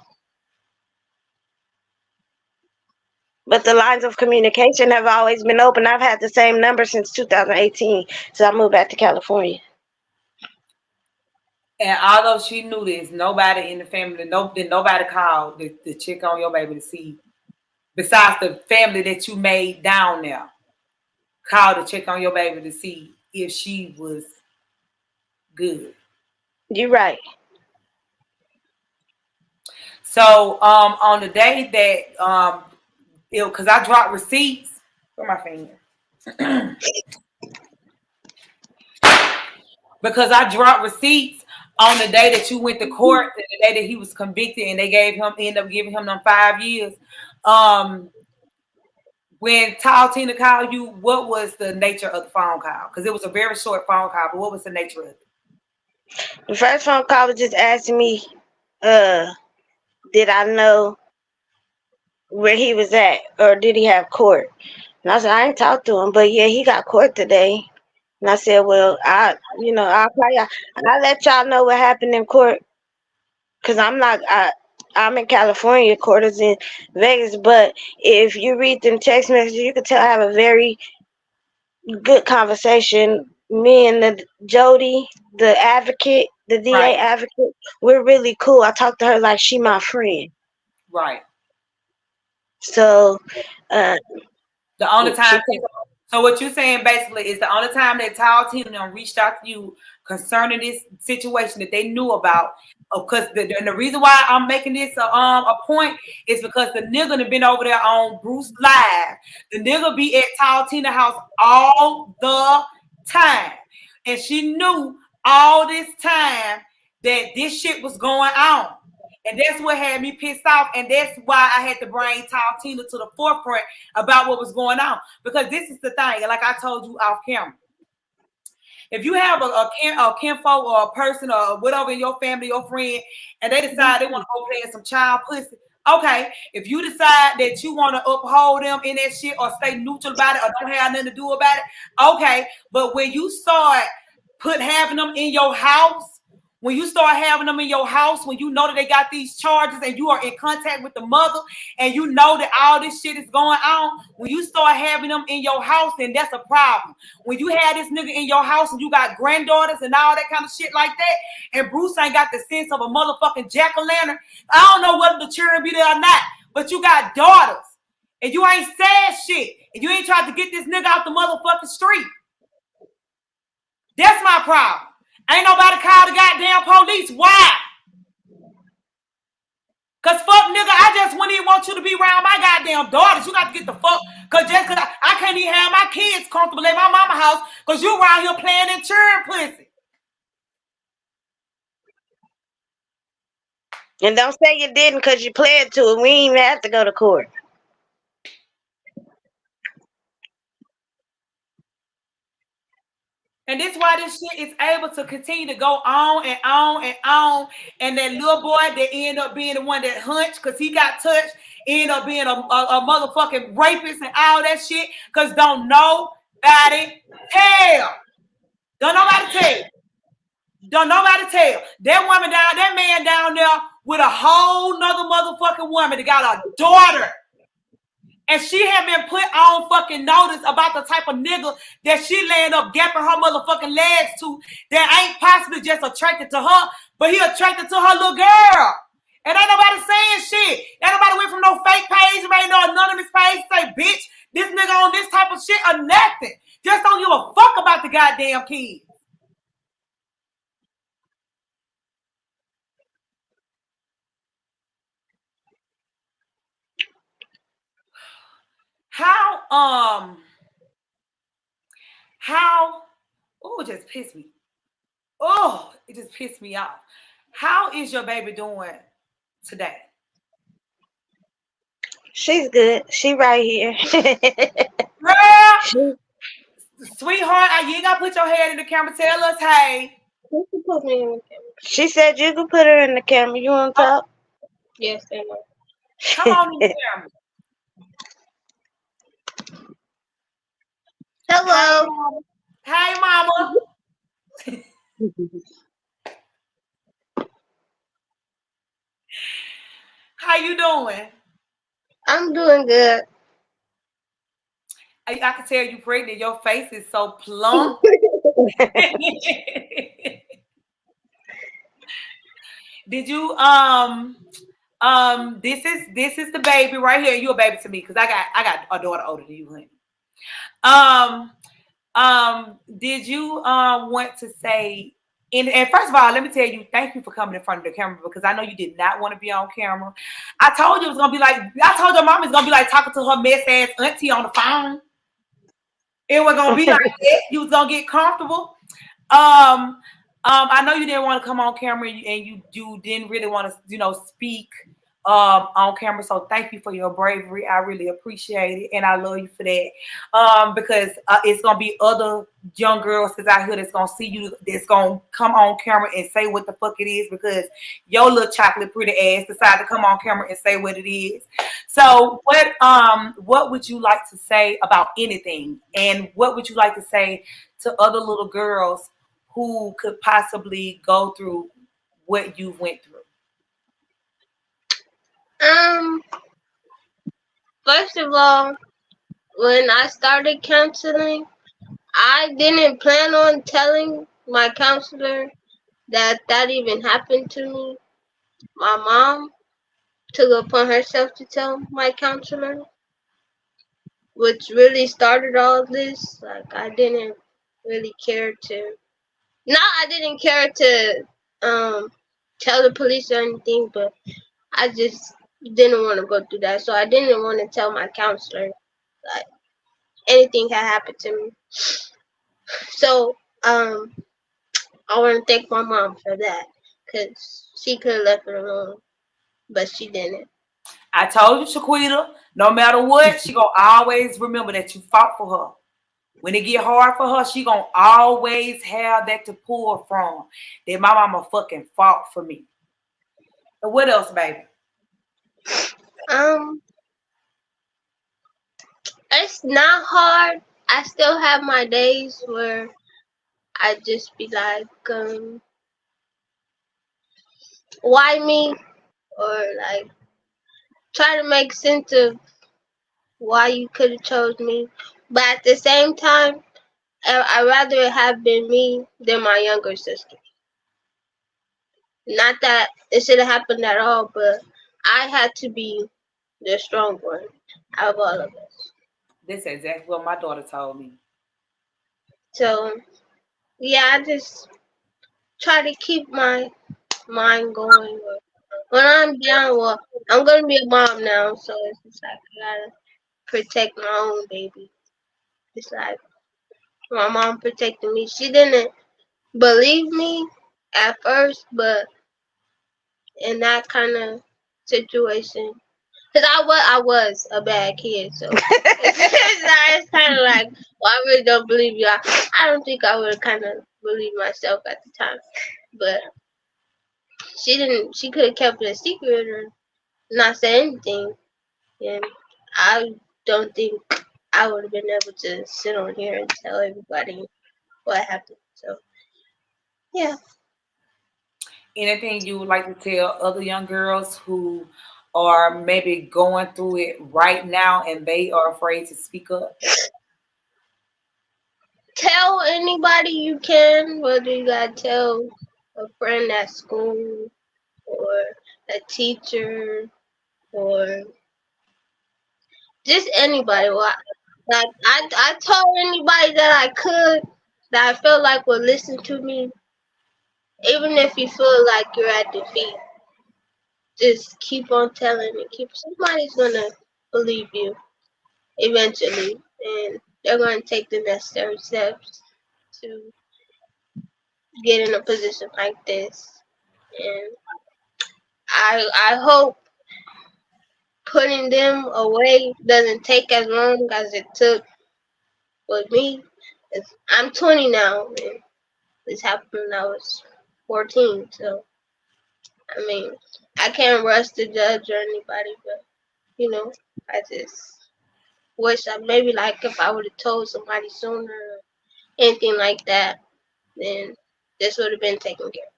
But the lines of communication have always been open. I've had the same number since 2018, so I moved back to California. And although she knew this, nobody in the family, nobody called to check on your baby to see, besides the family that you made down there, called to check on your baby to see if she was good. You're right. So on the day that because I dropped receipts for my finger. Because I dropped receipts on the day that you went to court, and the day that he was convicted, and they ended up giving him them 5 years. When Tina called you, what was the nature of the phone call? Because it was a very short phone call, but what was the nature of it? The first phone call was just asking me, did I know where he was at, or did he have court? And I said, I ain't talked to him, but yeah, he got court today. And I said, well, I'll let y'all know what happened in court, because I'm in California, court is in Vegas. But if you read them text messages, you can tell I have a very good conversation. Me and Jody, the advocate, the DA Right. advocate, we're really cool. I talk to her like she my friend. Right. So the only time. So what you're saying basically is the only time that Tina reached out to you concerning this situation that they knew about, because the reason why I'm making this a point is because the nigga have been over there on Bruce Live. The nigga be at Tina house all the time, and she knew all this time that this shit was going on. And that's what had me pissed off. And that's why I had to bring Tina to the forefront about what was going on. Because this is the thing, like I told you off camera. If you have a kinfolk or a person or whatever in your family, your friend, and they decide they want to go play in some child pussy, okay. If you decide that you want to uphold them in that shit or stay neutral about it or don't have nothing to do about it, okay. But when you start having them in your house, when you start having them in your house, when you know that they got these charges and you are in contact with the mother and you know that all this shit is going on, when you start having them in your house, then that's a problem. When you have this nigga in your house and you got granddaughters and all that kind of shit like that, and Bruce ain't got the sense of a motherfucking jack-o'-lantern, I don't know whether the children be there or not, but you got daughters and you ain't said shit and you ain't tried to get this nigga out the motherfucking street. That's my problem. Ain't nobody call the goddamn police. Why? Because fuck nigga, I just wouldn't even want you to be around my goddamn daughters. You got to get the fuck. Because just because I can't even have my kids comfortable in my mama house because you around here playing in churn pussy. And don't say you didn't because you pled to it. We ain't even have to go to court. And this why this shit is able to continue to go on and on and on. And that little boy that ended up being the one that hunched because he got touched, ended up being a motherfucking rapist and all that shit. Because don't nobody tell. Don't nobody tell. Don't nobody tell. That man down there with a whole nother motherfucking woman that got a daughter. And she had been put on fucking notice about the type of nigga that she laying up gapping her motherfucking legs to that ain't possibly just attracted to her, but he attracted to her little girl. And ain't nobody saying shit. Ain't nobody went from no fake page, ain't no anonymous page say, bitch, this nigga on this type of shit or nothing. Just don't give a fuck about the goddamn kids. Oh, it just pissed me. Oh, it just pissed me off. How is your baby doing today? She's good. She right here. Girl, sweetheart, you ain't gotta put your head in the camera. Tell us, hey. She said you could put her in the camera. You want to talk? Yes, I know. Come on in the camera. Hello. Hey, mama. How you doing? I'm doing good. I can tell you pregnant. Your face is so plump. Did you this is the baby right here. You a baby to me because I got a daughter older than you, honey. Did you want to say and first of all, let me tell you, thank you for coming in front of the camera because I know you did not want to be on camera. I told you it was gonna be like I told your mom it's gonna be like talking to her mess ass auntie on the phone. It was gonna be like that. You was gonna get comfortable. I know you didn't want to come on camera and you didn't really want to, speak on camera. So thank you for your bravery. I really appreciate it. And I love you for that. Because it's going to be other young girls that's out here that's going to see you, that's going to come on camera and say what the fuck it is because your little chocolate pretty ass decided to come on camera and say what it is. So what would you like to say about anything? And what would you like to say to other little girls who could possibly go through what you went through? First of all, when I started counseling, I didn't plan on telling my counselor that even happened to me. My mom took upon herself to tell my counselor, which really started all this. Like, I didn't really care to. I didn't care to tell the police or anything, but I just didn't want to go through that. So I didn't want to tell my counselor that anything had happened to me. So I want to thank my mom for that because she could have left it alone, but she didn't. I told you, Shaquita, no matter what, she gonna always remember that you fought for her. When it get hard for her, she gonna always have that to pull from. That my mama fucking fought for me. And what else, baby? It's not hard. I still have my days where I just be like, why me? Or like try to make sense of why you could have chose me. But at the same time, I'd rather it have been me than my younger sister. Not that it should have happened at all, but I had to be the strong one out of all of us. This is exactly what my daughter told me. So, yeah, I just try to keep my mind going. When I'm down, well, I'm going to be a mom now, so it's just like I got to protect my own baby. It's like my mom protected me. She didn't believe me at first, but in that kind of situation. Cause I was a bad kid, so it's kind of like, well, I really don't believe you. I don't think I would kind of believe myself at the time, but she didn't. She could have kept it a secret or not said anything, and I don't think I would have been able to sit on here and tell everybody what happened. So yeah. Anything you would like to tell other young girls who are maybe going through it right now and they are afraid to speak up? Tell anybody you can, whether you gotta tell a friend at school or a teacher or just anybody. Like I told anybody that I could, that I felt like would listen to me, even if you feel like you're at defeat. Just keep on telling and keep. Somebody's gonna believe you eventually, and they're gonna take the necessary steps to get in a position like this. And I hope putting them away doesn't take as long as it took with me. I'm 20 now, and this happened when I was 14. So I mean, I can't rush to judge or anybody, but you know, I just wish I maybe like if I would have told somebody sooner or anything like that, then this would have been taken care of.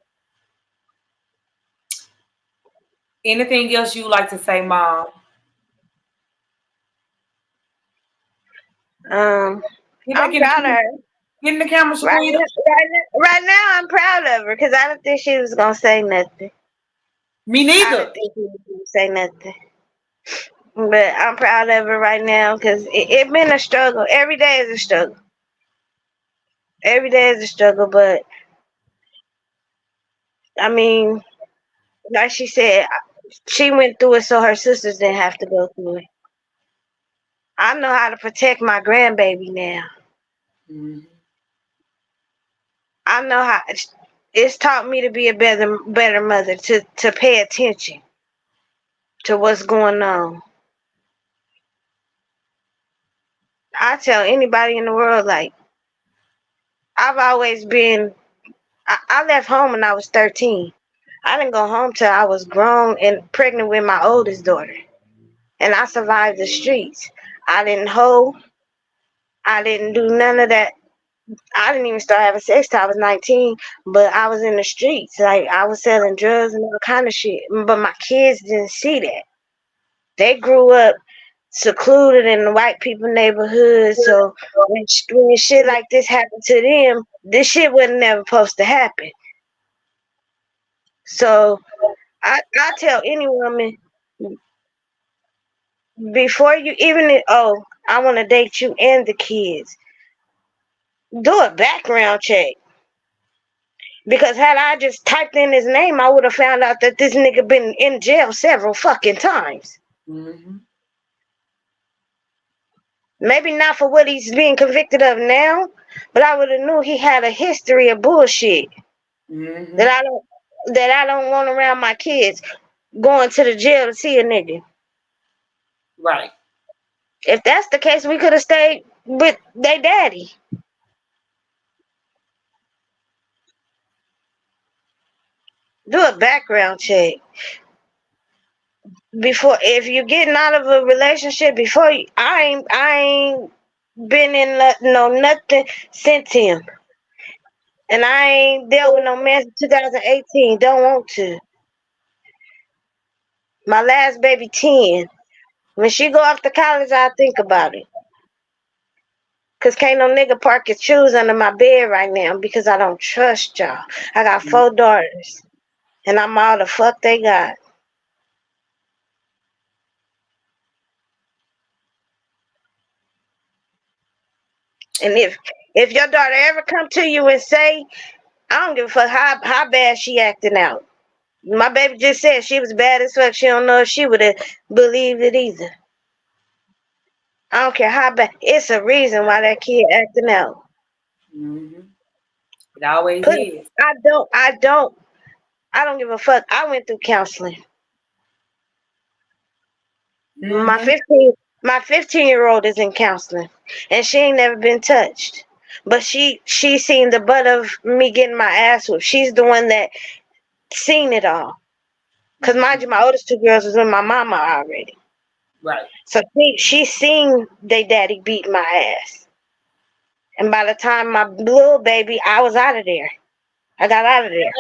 Anything else you would like to say, Mom? I'm proud of her. Get in the camera, Shaquita. Right now, I'm proud of her because I don't think she was gonna say nothing. Me I neither. didn't think she was gonna say nothing. But I'm proud of her right now because it been a struggle. Every day is a struggle. Every day is a struggle, but I mean, like she said, she went through it so her sisters didn't have to go through it. I know how to protect my grandbaby now. Mhm. I know how. It's taught me to be a better mother, to pay attention to what's going on. I tell anybody in the world, like, I've always been, I left home when I was 13. I didn't go home till I was grown and pregnant with my oldest daughter. And I survived the streets. I didn't hoe. I didn't do none of that. I didn't even start having sex till I was 19, but I was in the streets. Like, I was selling drugs and all kind of shit. But my kids didn't see that. They grew up secluded in the white people neighborhood. So when shit like this happened to them, this shit wasn't never supposed to happen. So I tell any woman before you even I want to date you and the kids, do a background check. Because had I just typed in his name, I would have found out that this nigga been in jail several fucking times. Mm-hmm. Maybe not for what he's being convicted of now, but I would have knew he had a history of bullshit. Mm-hmm. that I don't want around my kids going to the jail to see a nigga. Right. If that's the case, we could have stayed with their daddy. Do a background check before, if you're getting out of a relationship. Before I ain't been in nothing since him, and I ain't dealt with no man since 2018. Don't want to. My last baby 10. When she go off to college, I'll think about it. Cause can't no nigga park his shoes under my bed right now because I don't trust y'all. I got 4 daughters, and I'm all the fuck they got. And if your daughter ever come to you and say, I don't give a fuck how bad she acting out. My baby just said she was bad as fuck. She don't know if she would have believed it either. I don't care how bad. It's a reason why that kid acting out. Mm-hmm. It always Put, is. I don't I don't give a fuck. I went through counseling. My Mm-hmm. 15-year-old is in counseling, and she ain't never been touched. But she seen the butt of me getting my ass whooped. She's the one that seen it all. Cause mind you, my oldest two girls was with my mama already. Right. So she seen they daddy beat my ass. And by the time my little baby, I was out of there. I got out of there.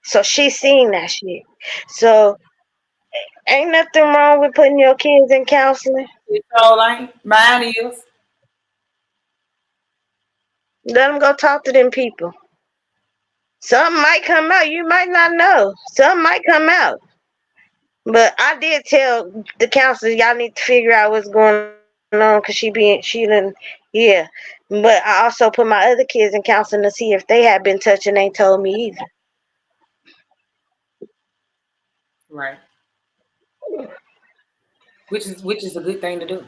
So she seen that shit. So ain't nothing wrong with putting your kids in counseling. It's all like mine is. Let them go talk to them people. Something might come out. You might not know. Something might come out. But I did tell the counselors, y'all need to figure out what's going on because yeah. But I also put my other kids in counseling to see if they had been touched and they told me either. Right. Which is a good thing to do.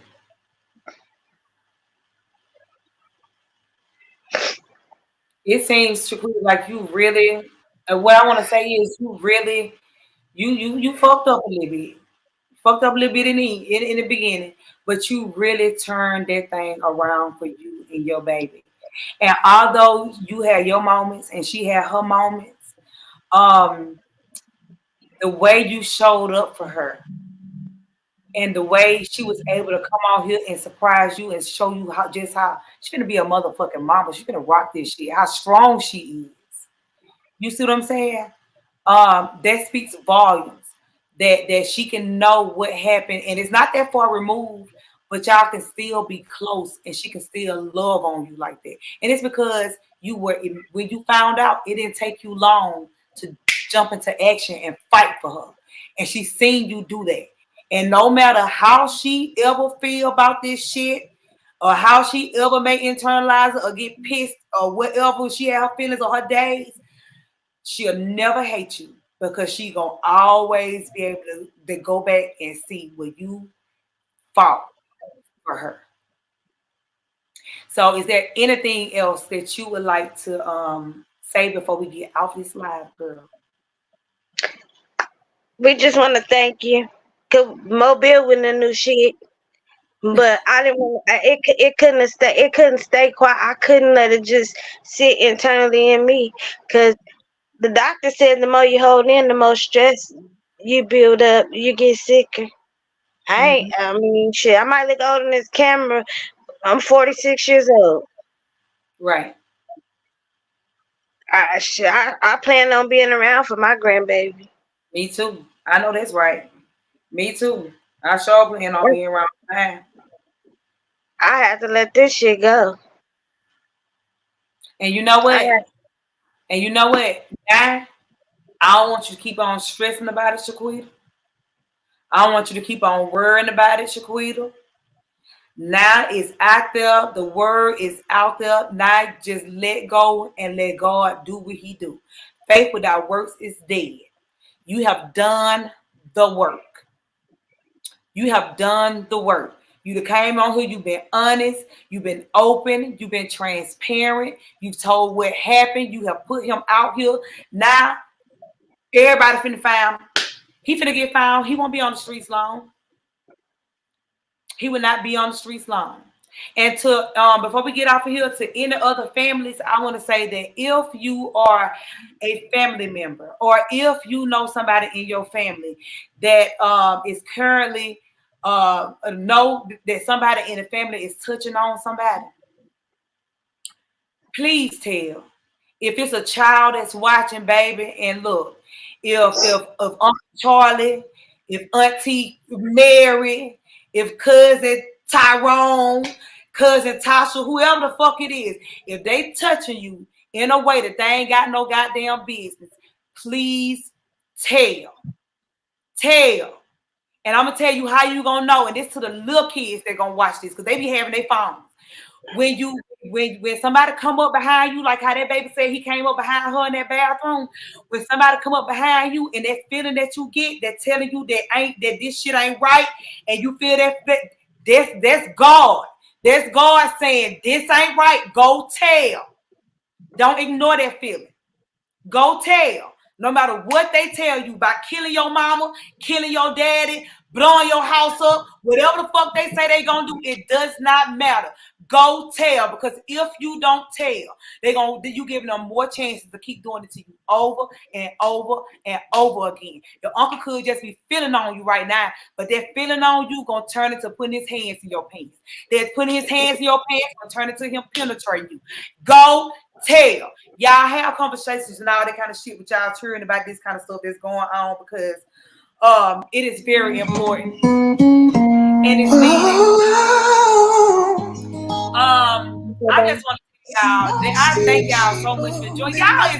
It seems to me like you really. What I want to say is you really you fucked up a little bit. Fucked up a little bit in the beginning, but you really turned that thing around for you and your baby. And although you had your moments and she had her moments, um, the way you showed up for her and the way she was able to come out here and surprise you and show you how she's gonna be a motherfucking mama. She's gonna rock this shit. How strong she is. You see what I'm saying? That speaks volumes. That she can know what happened, and it's not that far removed, but y'all can still be close, and she can still love on you like that. And it's because when you found out, it didn't take you long to jump into action and fight for her, and she's seen you do that. And no matter how she ever feel about this shit, or how she ever may internalize it or get pissed or whatever she had her feelings or her days, she'll never hate you because she gonna always be able to go back and see where you fought for her. So is there anything else that you would like to say before we get off this live, girl? We just want to thank you. Cause Mobile with the new shit, but I didn't. It couldn't stay quiet. I couldn't let it just sit internally in me. Cause the doctor said the more you hold in, the more stress you build up. You get sicker. Mm-hmm. I mean, shit. I might look old in this camera. I'm 46 years old. Right. I plan on being around for my grandbaby. Me too. I know that's right. Me too. I sure plan on being around time. I have to let this shit go. And you know I what? have, And you know what? Now, I don't want you to keep on stressing about it, Shaquita. I don't want you to keep on worrying about it, Shaquita. Now it's out there. The word is out there. Now just let go and let God do what he do. Faith without works is dead. You have done the work. You have done the work. You came on here, you've been honest, you've been open, you've been transparent, you've told what happened, you have put him out here. Now everybody finna find him. He finna get found. He won't be on the streets long. He will not be on the streets long. And to before we get off of here, to any other families, I want to say that if you are a family member or if you know somebody in your family that is currently know that somebody in the family is touching on somebody, please tell. If it's a child that's watching, baby, and look, if Uncle Charlie, if Auntie Mary, if cousin Tyrone, cousin Tasha, whoever the fuck it is, if they touching you in a way that they ain't got no goddamn business, please tell. Tell. And I'm gonna tell you how you gonna know. And this to the little kids that gonna watch this, because they be having their phones. When somebody come up behind you, like how that baby said he came up behind her in that bathroom, when somebody come up behind you and that feeling that you get, that telling you that this shit ain't right, and you feel that's God. That's God saying this ain't right. Go tell. Don't ignore that feeling. Go tell. No matter what they tell you about killing your mama, killing your daddy, blowing your house up, whatever the fuck they say they gonna do, it does not matter. Go tell, because if you don't tell, you giving them more chances to keep doing it to you over and over and over again. Your uncle could just be feeling on you right now, but that feeling on you gonna turn into putting his hands in your pants. That putting his hands in your pants gonna turn into him penetrating you. Go tell. Y'all have conversations and all that kind of shit with y'all cheering about this kind of stuff that's going on, because it is very important and it's needed. I just want to y'all, I thank y'all so much for joining. Y'all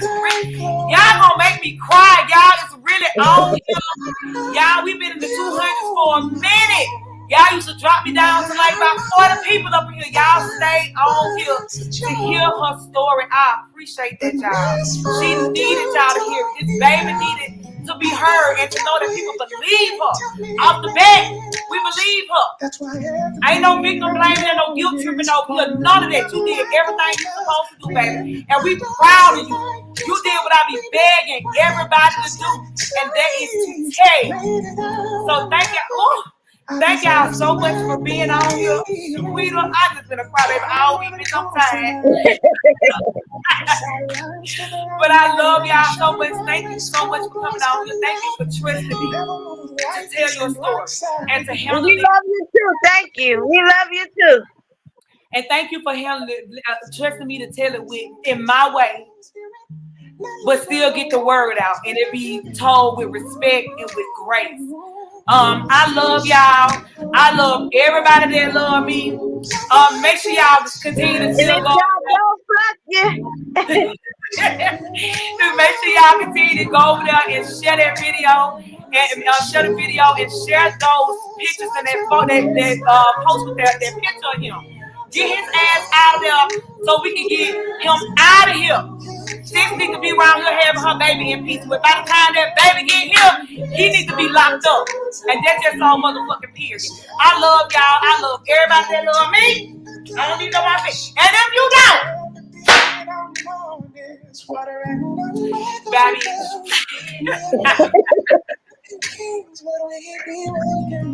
gonna make me cry. Y'all is really on here. Y'all, we've been in the 200s for a minute. Y'all used to drop me down to like about 40 people up here. Y'all stay on here to hear her story. I appreciate that, y'all. She needed y'all to hear it. This baby needed to be heard and to know that people believe her. Off the bat, we believe her. Ain't no victim blaming and no guilt tripping over here. None of that. You did everything you supposed to do, baby. And we proud of you. You did what I be begging everybody to do, and that is to tell. So thank you. Ooh. Thank y'all so much for being on here. Sweetheart, I just been a crybaby all week, bitch. I'm tired. But I love y'all so much. Thank you so much for coming on here. Thank you for trusting me to tell your story and to handle it. We love you too. Thank you. We love you too. And thank you for handling it, trusting me to tell it in my way, but still get the word out and it be told with respect and with grace. I love y'all. I love everybody that love me. Make sure y'all just continue to still go. Make sure y'all continue to go over there and share that video and share those pictures and that post with that picture of him. Get his ass out of there so we can get him out of here. Sixty could be around here having her baby in peace, but by the time that baby get here, he needs to be locked up. And that's just all motherfucking period. I love y'all. I love everybody that love me. I don't need no more face. And if you don't, baby.